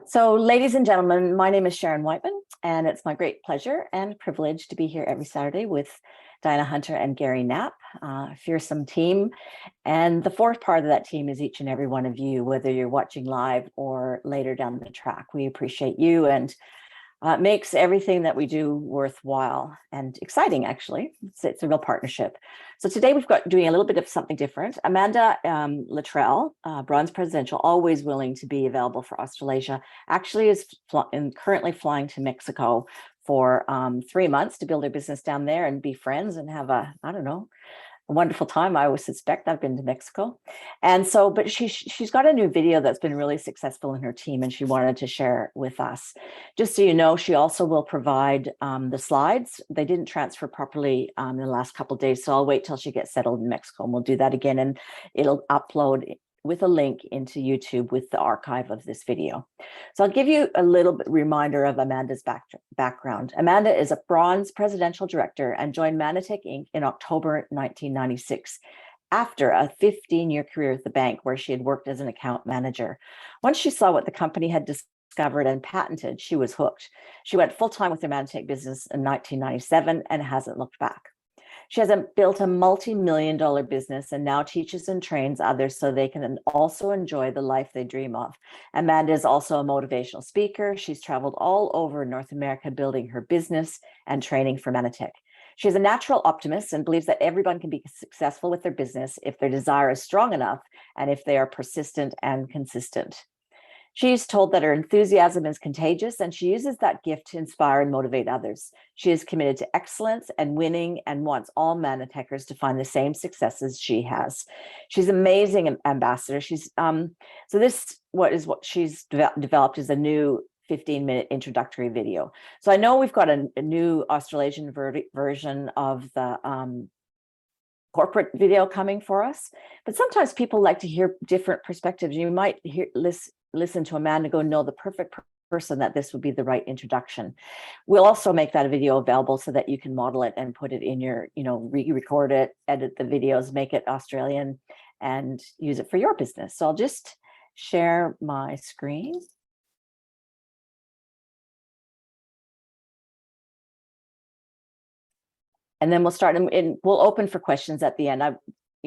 So, ladies and gentlemen, my name is Sharon Whiteman, and it's my great pleasure and privilege to be here every Saturday with Diana Hunter and Gary Knapp, fearsome team. And the fourth part of that team is each and every one of you, whether you're watching live or later down the track. We appreciate you, and it makes everything that we do worthwhile and exciting, actually. It's a real partnership. So today we've got doing a little bit of something different. Amanda Latrielle, Bronze Presidential, always willing to be available for Australasia, actually is currently flying to Mexico for 3 months to build her business down there and be friends and have a wonderful time. I always suspect I've been to Mexico. And so, but she's got a new video that's been really successful in her team, and she wanted to share with us. Just so you know, she also will provide the slides. They didn't transfer properly in the last couple of days, so I'll wait till she gets settled in Mexico and we'll do that again, and it'll upload with a link into YouTube with the archive of this video. So I'll give you a little bit reminder of Amanda's background. Amanda is a Bronze Presidential Director and joined Manatech Inc. in October 1996 after a 15-year career at the bank where she had worked as an account manager. Once she saw what the company had discovered and patented, she was hooked. She went full-time with her Manatech business in 1997 and hasn't looked back. She has built a multi-million-dollar business and now teaches and trains others so they can also enjoy the life they dream of. Amanda is also a motivational speaker. She's traveled all over North America building her business and training for Manatech. She's a natural optimist and believes that everyone can be successful with their business if their desire is strong enough and if they are persistent and consistent. She's told that her enthusiasm is contagious, and she uses that gift to inspire and motivate others. She is committed to excellence and winning and wants all Manatechers to find the same successes she has. She's an amazing ambassador. She's what she's developed is a new 15-minute introductory video. So I know we've got a new Australasian version of the corporate video coming for us, but sometimes people like to hear different perspectives. You might listen to Amanda go, no, the perfect person that this would be the right introduction. We'll also make that video available so that you can model it and put it in your, re-record it, edit the videos, make it Australian, and use it for your business. So I'll just share my screen. And then we'll start, and we'll open for questions at the end.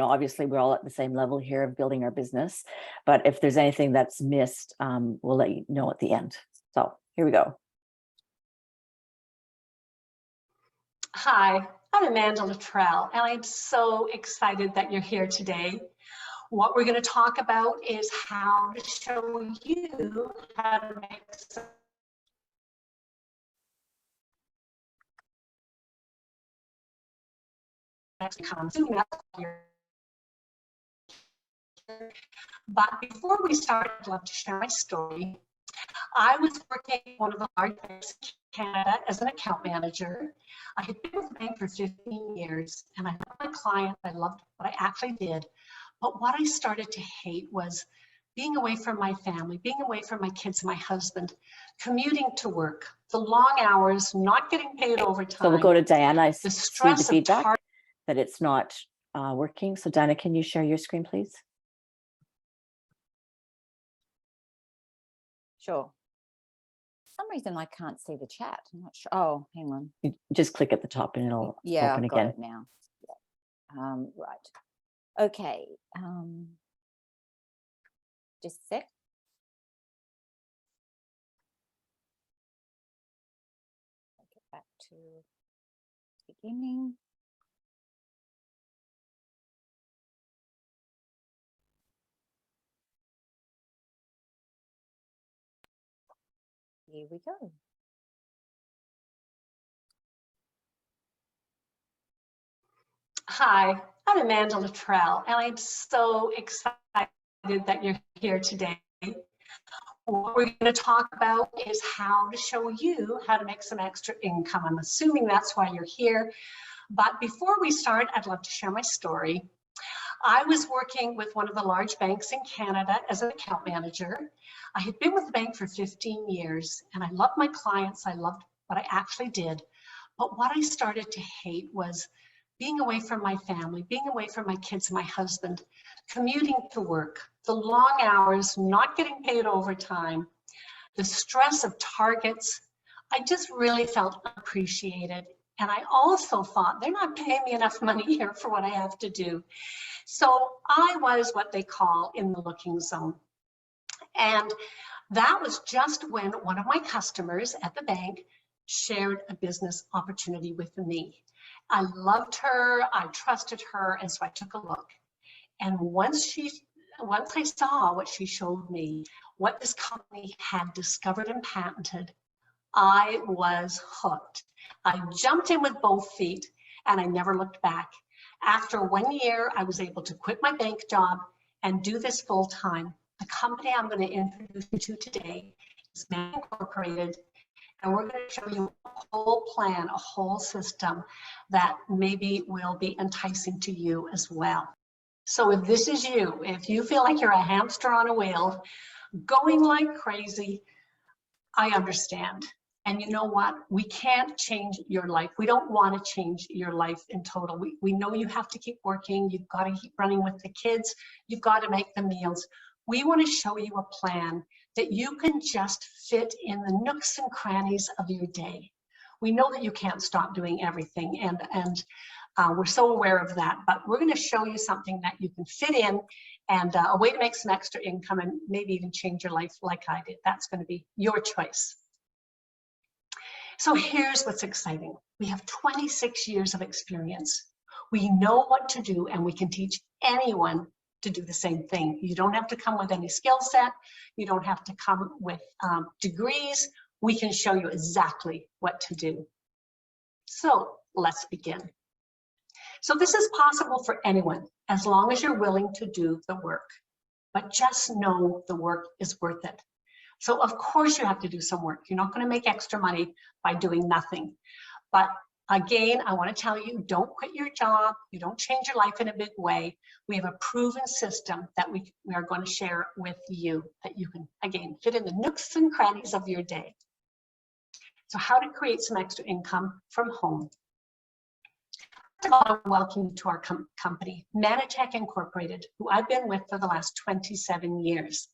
Obviously we're all at the same level here of building our business, but if there's anything that's missed, we'll let you know at the end. So here we go. Hi, I'm Amanda Latrielle, and I'm so excited that you're here today. What we're going to talk about is how to show you how to make some income. But before we start, I'd love to share my story. I was working at one of the large banks in Canada as an account manager. I had been with the bank for 15 years, and I loved my clients. I loved what I actually did. But what I started to hate was being away from my family, being away from my kids and my husband, commuting to work, the long hours, not getting paid overtime. So we'll go to Diana. I see the of feedback that it's not working. So Diana, can you share your screen, please? Sure. For some reason I can't see the chat. I'm not sure. Oh, hang on. You just click at the top and it'll open I've got again. It now. Yeah. Right. Okay. Just a sec. I'll get back to beginning. Here we go. Hi, I'm Amanda Latrielle, and I'm so excited that you're here today. What we're going to talk about is how to show you how to make some extra income. I'm assuming that's why you're here. But before we start, I'd love to share my story. I was working with one of the large banks in Canada as an account manager. I had been with the bank for 15 years, and I loved my clients. I loved what I actually did. But what I started to hate was being away from my family, being away from my kids and my husband, commuting to work, the long hours, not getting paid overtime, the stress of targets, I just really felt appreciated. And I also thought, they're not paying me enough money here for what I have to do. So I was what they call in the looking zone. And that was just when one of my customers at the bank shared a business opportunity with me. I loved her, I trusted her, and so I took a look. And once I saw what she showed me, what this company had discovered and patented, I was hooked. I jumped in with both feet and I never looked back. After 1 year, I was able to quit my bank job and do this full time. The company I'm going to introduce you to today is Man Incorporated, and we're going to show you a whole plan, a whole system that maybe will be enticing to you as well. So if this is you, if you feel like you're a hamster on a wheel, going like crazy, I understand. And you know what? We can't change your life. We don't want to change your life in total. We know you have to keep working. You've got to keep running with the kids. You've got to make the meals. We want to show you a plan that you can just fit in the nooks and crannies of your day. We know that you can't stop doing everything, and we're so aware of that, but we're going to show you something that you can fit in, and a way to make some extra income and maybe even change your life like I did. That's going to be your choice. So here's what's exciting. We have 26 years of experience. We know what to do, and we can teach anyone to do the same thing. You don't have to come with any skill set. You don't have to come with degrees. We can show you exactly what to do. So let's begin. So this is possible for anyone, as long as you're willing to do the work. But just know the work is worth it. So of course you have to do some work. You're not going to make extra money by doing nothing. But again, I want to tell you, don't quit your job. You don't change your life in a big way. We have a proven system that we are going to share with you, that you can, again, fit in the nooks and crannies of your day. So how to create some extra income from home. First of all, I welcome you to our company, Manitech Incorporated, who I've been with for the last 27 years.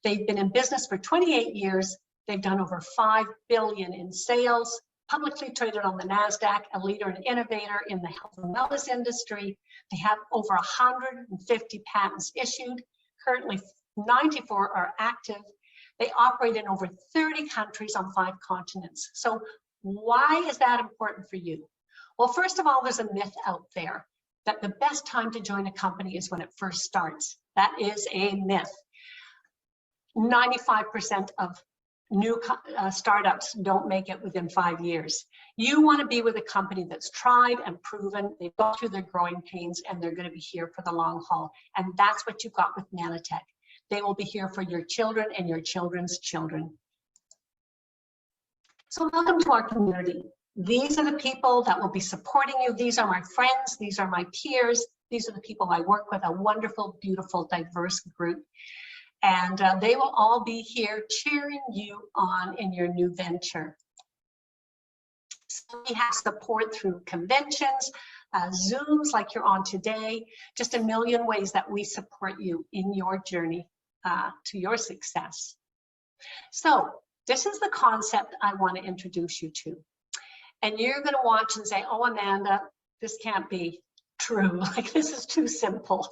They've been in business for 28 years. They've done over $5 billion in sales, publicly traded on the NASDAQ, a leader and innovator in the health and wellness industry. They have over 150 patents issued. Currently, 94 are active. They operate in over 30 countries on 5 continents. So why is that important for you? Well, first of all, there's a myth out there that the best time to join a company is when it first starts. That is a myth. 95% of new startups don't make it within 5 years. You want to be with a company that's tried and proven. They've gone through their growing pains, and they're going to be here for the long haul. And that's what you got with Manitech. They will be here for your children and your children's children. So welcome to our community. These are the people that will be supporting you. These are my friends. These are my peers. These are the people I work with, a wonderful, beautiful, diverse group. And they will all be here cheering you on in your new venture. So we have support through conventions, Zooms like you're on today, just a million ways that we support you in your journey to your success. So this is the concept I want to introduce you to. And you're going to watch and say, oh, Amanda, this can't be true. Like, this is too simple.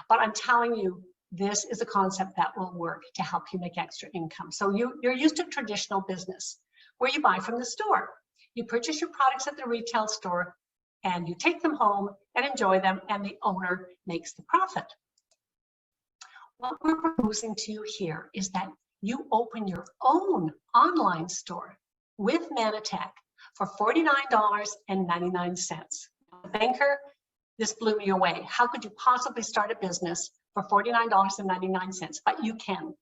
But I'm telling you, this is a concept that will work to help you make extra income. So you're used to traditional business where you buy from the store. You purchase your products at the retail store and you take them home and enjoy them, and the owner makes the profit. What we're proposing to you here is that you open your own online store with Manitech for $49.99. Banker, this blew me away. How could you possibly start a business for $49.99? But you can.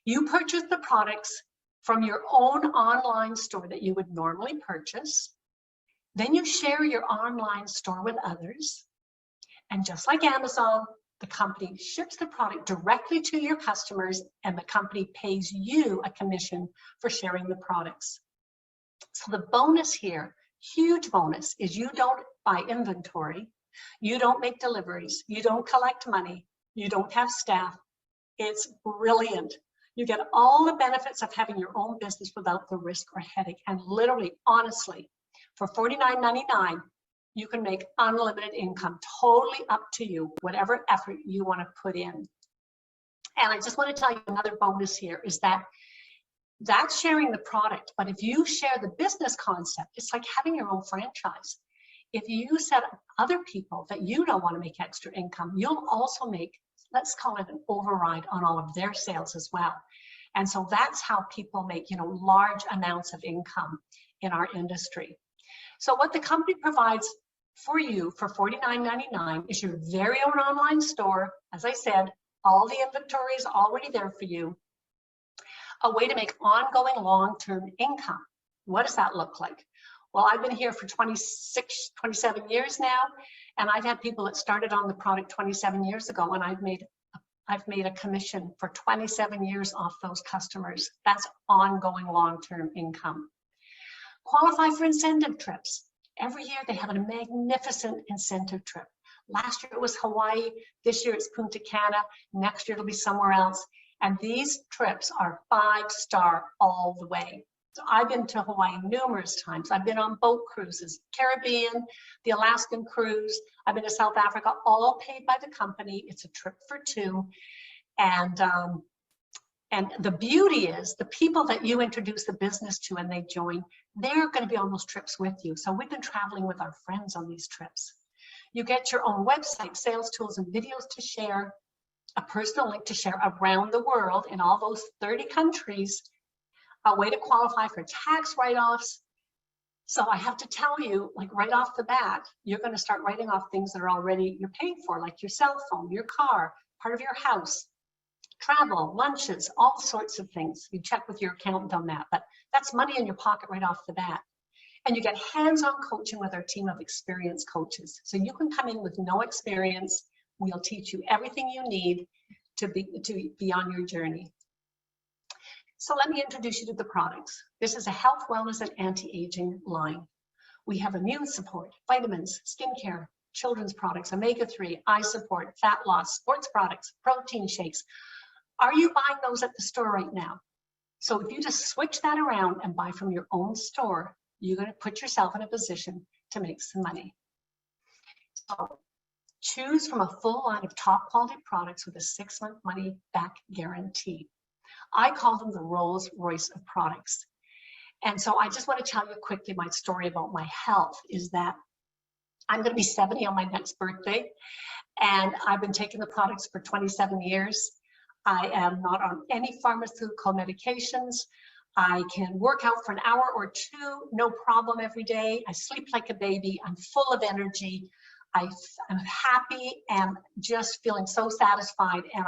You purchase the products from your own online store that you would normally purchase. Then you share your online store with others. And just like Amazon, the company ships the product directly to your customers, and the company pays you a commission for sharing the products. So the bonus here, huge bonus, is you don't buy inventory, you don't make deliveries, you don't collect money, you don't have staff. It's brilliant. You get all the benefits of having your own business without the risk or headache. And literally, honestly, for $49.99, you can make unlimited income, totally up to you, whatever effort you want to put in. And I just want to tell you another bonus here is that that's sharing the product. But if you share the business concept, it's like having your own franchise. If you set up other people that you don't want to make extra income, you'll also make, let's call it an override on all of their sales as well. And so that's how people make, you know, large amounts of income in our industry. So what the company provides for you for $49.99 is your very own online store. As I said, all the inventory is already there for you. A way to make ongoing long-term income. What does that look like? Well, I've been here for 27 years now, and I've had people that started on the product 27 years ago, and I've made a commission for 27 years off those customers. That's ongoing long-term income. Qualify for incentive trips. Every year they have a magnificent incentive trip. Last year it was Hawaii, this year it's Punta Cana, next year it'll be somewhere else. And these trips are 5-star all the way. So I've been to Hawaii numerous times. I've been on boat cruises, Caribbean, the Alaskan cruise. I've been to South Africa, all paid by the company. It's a trip for two. And the beauty is the people that you introduce the business to and they join, they're going to be on those trips with you. So we've been traveling with our friends on these trips. You get your own website, sales tools and videos to share, a personal link to share around the world in all those 30 countries, a way to qualify for tax write-offs. So I have to tell you, like right off the bat, you're going to start writing off things that are already you're paid for, like your cell phone, your car, part of your house, travel, lunches, all sorts of things. You check with your accountant on that, but that's money in your pocket right off the bat. And you get hands-on coaching with our team of experienced coaches. So you can come in with no experience. We'll teach you everything you need to be on your journey. So let me introduce you to the products. This is a health, wellness, and anti-aging line. We have immune support, vitamins, skincare, children's products, omega-3, eye support, fat loss, sports products, protein shakes. Are you buying those at the store right now? So if you just switch that around and buy from your own store, you're going to put yourself in a position to make some money. So choose from a full line of top quality products with a 6-month money back guarantee. I call them the Rolls Royce of products. And so I just want to tell you quickly my story about my health is that I'm going to be 70 on my next birthday, and I've been taking the products for 27 years. I am not on any pharmaceutical medications. I can work out for an hour or two, no problem every day. I sleep like a baby. I'm full of energy. I'm happy and just feeling so satisfied. And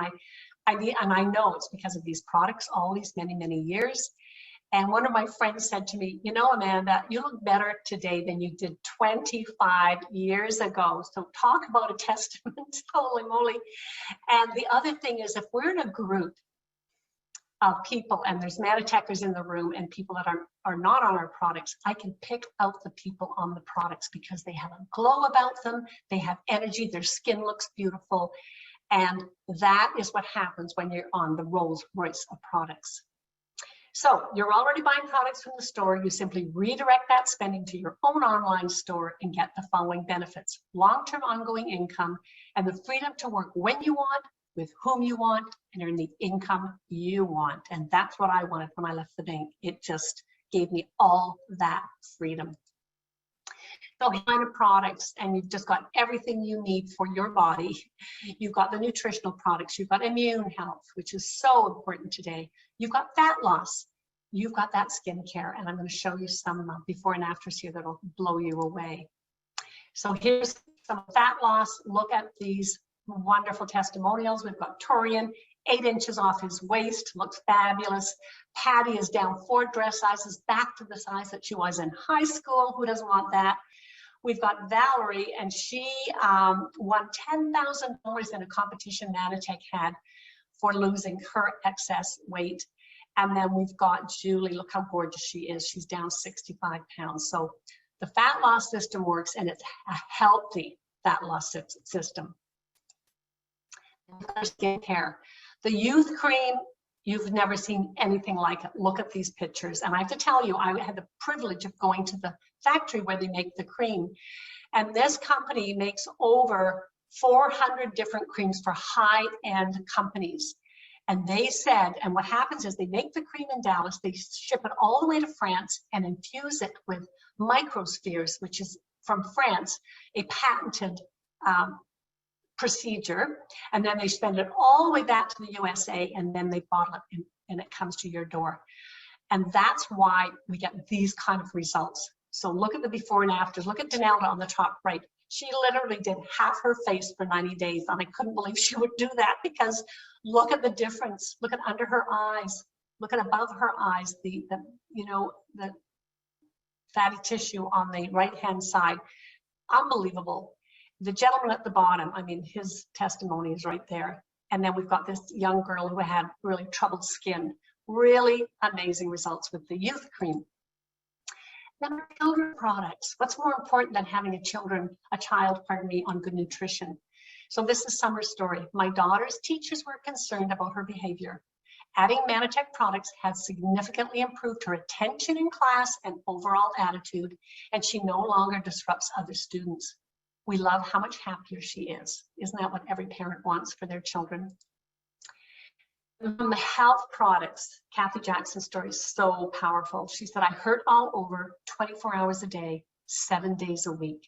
I know it's because of these products all these many years. And one of my friends said to me, you know, Amanda, you look better today than you did 25 years ago. So talk about a testament, holy moly. And the other thing is, if we're in a group of people and there's Manitechers in the room and people that are not on our products, I can pick out the people on the products because they have a glow about them, they have energy, their skin looks beautiful. And that is what happens when you're on the Rolls Royce of products. So you're already buying products from the store. You simply redirect that spending to your own online store and get the following benefits: long-term ongoing income and the freedom to work when you want, with whom you want, and earn the income you want. And that's what I wanted when I left the bank. It just gave me all that freedom. So line of products, and you've just got everything you need for your body. You've got the nutritional products, you've got immune health, which is so important today. You've got fat loss, you've got that skincare, and I'm going to show you some before and afters here that'll blow you away. So here's some fat loss. Look at these wonderful testimonials. We've got Torian, 8 inches off his waist, looks fabulous. Patty is down 4 dress sizes, back to the size that she was in high school. Who doesn't want that? We've got Valerie, and she won $10,000 in a competition Manitech had for losing her excess weight. And then we've got Julie. Look how gorgeous she is. She's down 65 pounds. So the fat loss system works, and it's a healthy fat loss system. Skincare. The youth cream, You've never seen anything like it. Look at these pictures. And I have to tell you, I had the privilege of going to the factory where they make the cream. And this company makes over 400 different creams for high-end companies. And they said, and what happens is they make the cream in Dallas, they ship it all the way to France and infuse it with microspheres, which is from France, a patented procedure, and then they send it all the way back to the USA, and then they bottle it and it comes to your door. And that's why we get these kind of results. So look at the before and afters. Look at Donalda on the top right. She literally did half her face for 90 days, and I couldn't believe she would do that, because look at the difference. Look at under her eyes. Look at above her eyes, the fatty tissue on the right-hand side. Unbelievable. The gentleman at the bottom, I mean, his testimony is right there. And then we've got this young girl who had really troubled skin. Really amazing results with the youth cream. Then our children products. What's more important than having a child on good nutrition? So this is Summer's story. My daughter's teachers were concerned about her behavior. Adding Manitech products has significantly improved her attention in class and overall attitude, and she no longer disrupts other students. We love how much happier she is. Isn't that what every parent wants for their children? On the health products, Kathy Jackson's story is so powerful. She said, I hurt all over 24 hours a day, 7 days a week.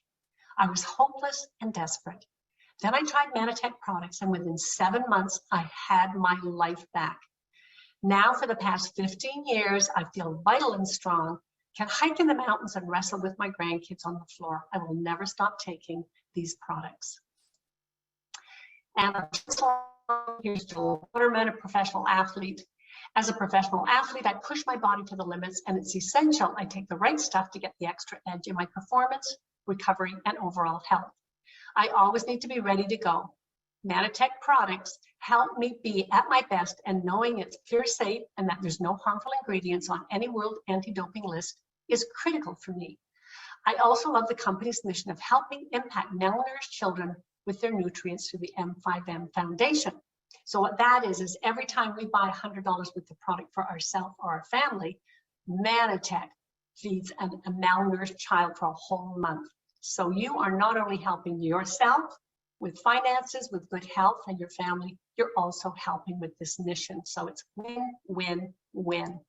I was hopeless and desperate. Then I tried Manitech products, and within 7 months, I had my life back. Now for the past 15 years, I feel vital and strong, can hike in the mountains and wrestle with my grandkids on the floor. I will never stop taking these products. And here's Joel Waterman, a professional athlete. As a professional athlete, I push my body to the limits, and it's essential I take the right stuff to get the extra edge in my performance, recovery, and overall health. I always need to be ready to go. Manitech products help me be at my best, and knowing it's pure, safe, and that there's no harmful ingredients on any world anti-doping list is critical for me. I also love the company's mission of helping impact malnourished children with their nutrients through the M5M Foundation. So what that is every time we buy $100 worth of product for ourselves or our family, Manitech feeds a malnourished child for a whole month. So you are not only helping yourself with finances, with good health, and your family, you're also helping with this mission. So it's win, win, win.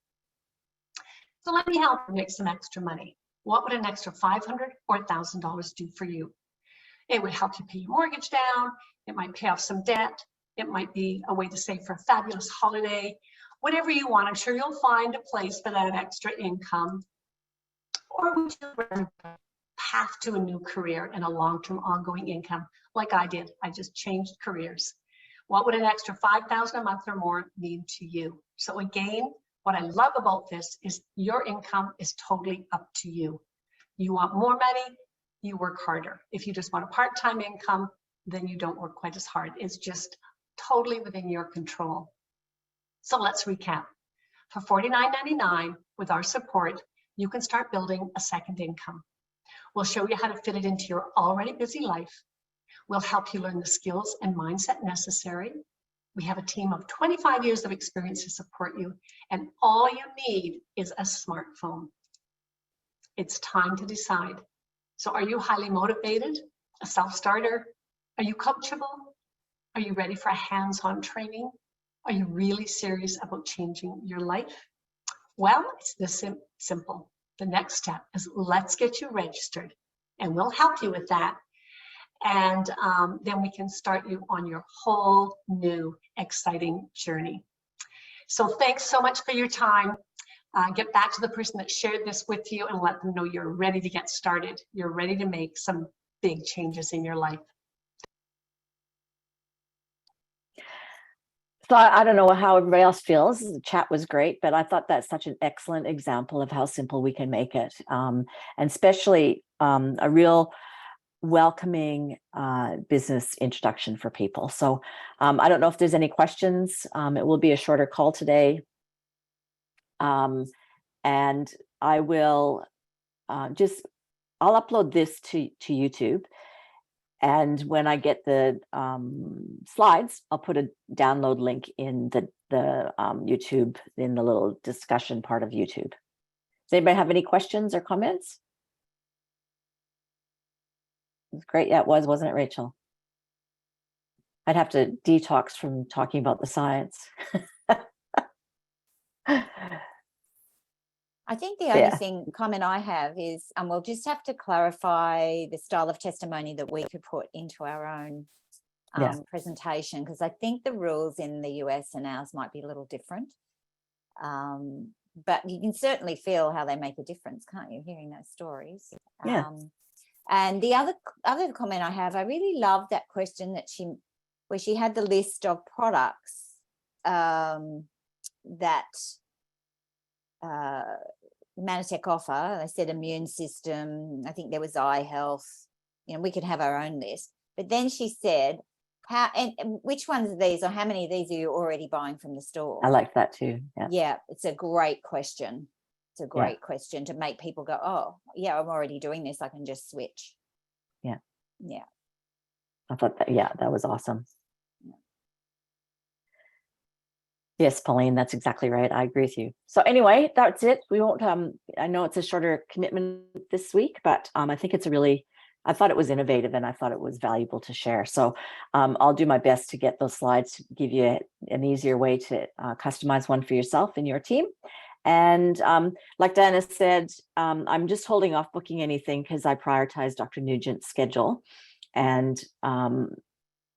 So let me help you make some extra money. What would an extra $500 or $1,000 do for you? It would help you pay your mortgage down. It might pay off some debt. It might be a way to save for a fabulous holiday. Whatever you want, I'm sure you'll find a place for that extra income. Or would you rather path to a new career and a long-term ongoing income like I did? I just changed careers. What would an extra $5,000 a month or more mean to you? So again, what I love about this is your income is totally up to you. You want more money, you work harder. If you just want a part-time income, then you don't work quite as hard. It's just totally within your control. So let's recap. For $49.99 with our support, you can start building a second income. We'll show you how to fit it into your already busy life. We'll help you learn the skills and mindset necessary. We have a team of 25 years of experience to support you, and all you need is a smartphone. It's time to decide. So are you highly motivated, a self-starter? Are you coachable? Are you ready for a hands-on training? Are you really serious about changing your life? Well, it's this simple. The next step is let's get you registered, and we'll help you with that. And then we can start you on your whole new exciting journey. So thanks so much for your time. Get back to the person that shared this with you and let them know you're ready to get started. You're ready to make some big changes in your life. So I don't know how everybody else feels. The chat was great, but I thought that's such an excellent example of how simple we can make it. And especially a real welcoming business introduction for people. So I don't know if there's any questions. It will be a shorter call today. And I will I'll upload this to YouTube. And when I get the slides, I'll put a download link in the YouTube, in the little discussion part of YouTube. Does anybody have any questions or comments? It was great. Yeah, it was, wasn't it, Rachel? I'd have to detox from talking about the science. I think the only comment I have is, we'll just have to clarify the style of testimony that we could put into our own presentation, because I think the rules in the US and ours might be a little different. But you can certainly feel how they make a difference, can't you, hearing those stories? Yeah. And the other comment I have, I really love that question that where she had the list of products that Manatech offer. They said immune system, I think there was eye health, we could have our own list. But then she said, and which ones of these, or how many of these are you already buying from the store? I like that too. Yeah, it's a great question. It's a great question to make people go, oh, yeah, I'm already doing this. I can just switch. Yeah. Yeah. I thought that was awesome. Yeah. Yes, Pauline, that's exactly right. I agree with you. So anyway, that's it. We won't, I know it's a shorter commitment this week, but I think it's I thought it was innovative and I thought it was valuable to share. So I'll do my best to get those slides to give you an easier way to customize one for yourself and your team. And like Diana said, I'm just holding off booking anything because I prioritize Dr. Nugent's schedule. And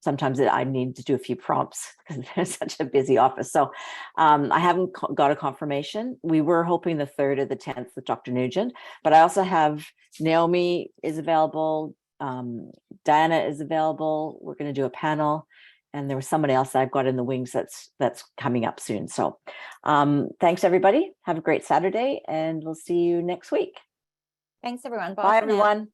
sometimes I need to do a few prompts because there's such a busy office. So I haven't got a confirmation. We were hoping the 3rd or the 10th with Dr. Nugent, but I also have Naomi is available. Diana is available. We're going to do a panel. And there was somebody else that I've got in the wings that's coming up soon. So thanks, everybody. Have a great Saturday, and we'll see you next week. Thanks, everyone. Bye everyone.